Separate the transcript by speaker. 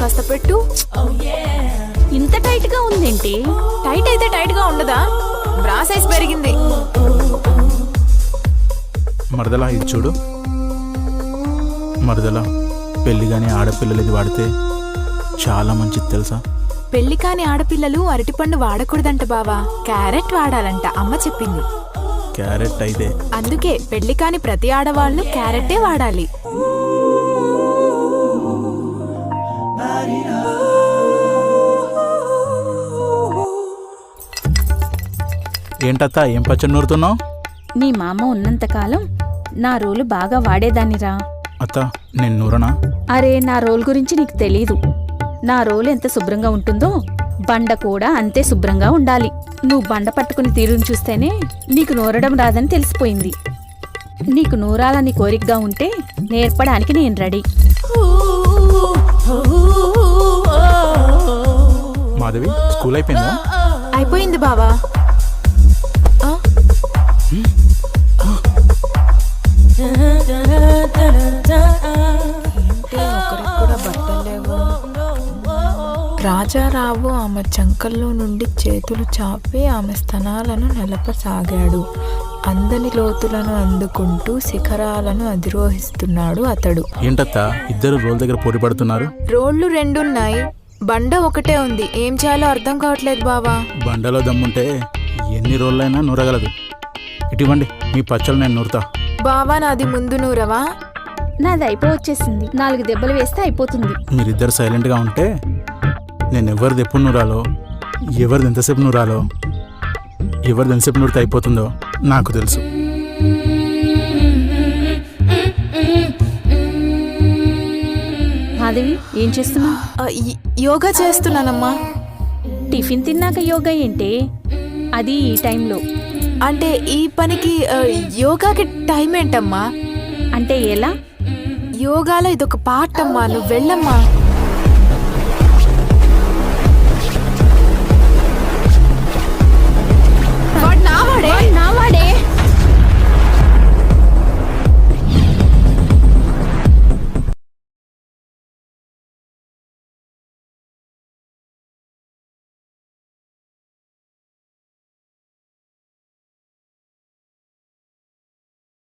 Speaker 1: కాస్త పెట్టు.
Speaker 2: ఇంత టైట్ గా ఉందేంటి?
Speaker 1: టైట్ అయితే టైట్ గా ఉండదా? బ్రా సైజ్ పెరిగింది.
Speaker 3: మరదలా ఇది చూడు. మరదలా పెళ్లి కానీ ఆడపిల్లలు ఇది వాడితే చాలా మంచిది తెలుసా?
Speaker 1: పెళ్లి కాని ఆడపిల్లలు అరటిపండు వాడకూడదంట బావా, క్యారెట్ వాడాలంట అమ్మ చెప్పింది.
Speaker 3: క్యారెట్ అయితే
Speaker 1: అందుకే పెళ్లి కాని ప్రతి ఆడవాళ్ళు క్యారెట్టే వాడాలి.
Speaker 3: ఏంటత్తా ఏం పచ్చడి నూరుతున్నావు?
Speaker 2: నీ మామ ఉన్నంతకాలం నా రోలు బాగా వాడేదాన్నిరా.
Speaker 3: అత్త నేను నూరనా?
Speaker 2: అరే, నా రోల్ గురించి నీకు తెలీదు. నా రోలు ఎంత శుభ్రంగా ఉంటుందో బండ కూడా అంతే శుభ్రంగా ఉండాలి. నువ్వు బండ పట్టుకుని తీరుని చూస్తేనే నీకు నూరడం రాదని తెలిసిపోయింది. నీకు నూరాలని కోరికగా ఉంటే నేర్పడానికి నేను రెడీ.
Speaker 3: మాధవి స్కూల్ అయిపోయిందా?
Speaker 1: అయిపోయింది బావా. రాజారావు ఆమె చంకల్లో నుండి చేతులు చాపి ఆమె స్తనాలను నిలపసాగాడు. అందని లోతులను అందుకుంటూ శిఖరాలను అధిరోహిస్తున్నాడు అతడు.
Speaker 3: ఏంటత్తా ఇద్దరు రోల్ దగ్గర పోటీ పడుతున్నారు?
Speaker 1: రోళ్లు రెండున్నాయి, బండ ఒకటే ఉంది. ఏం చేయాలో అర్థం కావట్లేదు బావా.
Speaker 3: బండలో దమ్ముంటే ఎన్ని రోళ్ళైనా నూరగలదు. ఇటువంటి మీ పచ్చళ్ళు నేను నూరుతా.
Speaker 1: బావా నాది ముందు నూరవా?
Speaker 2: నాది అయిపోవచ్చేసింది. 4 దెబ్బలు వేస్తే అయిపోతుంది.
Speaker 3: మీరిద్దరు సైలెంట్గా ఉంటే నేను ఎవరిది ఎప్పుడు నూరాలో, ఎవరిది ఎంతసేపు నూరాలో, ఎవరిది ఎంతసేపు నూరితే అయిపోతుందో నాకు తెలుసు.
Speaker 2: మాధవి ఏం చేస్తున్నావు?
Speaker 1: యోగా చేస్తున్నానమ్మా.
Speaker 2: టిఫిన్ తిన్నాక యోగా ఏంటే? అది ఈ టైంలో.
Speaker 1: అంటే ఈ పనికి యోగాకి టైం ఏంటమ్మా?
Speaker 2: అంటే ఎలా?
Speaker 1: యోగాలో ఇదొక పార్ట్ అమ్మా, నువ్వు వెళ్ళమ్మా. వాడు నా వాడే.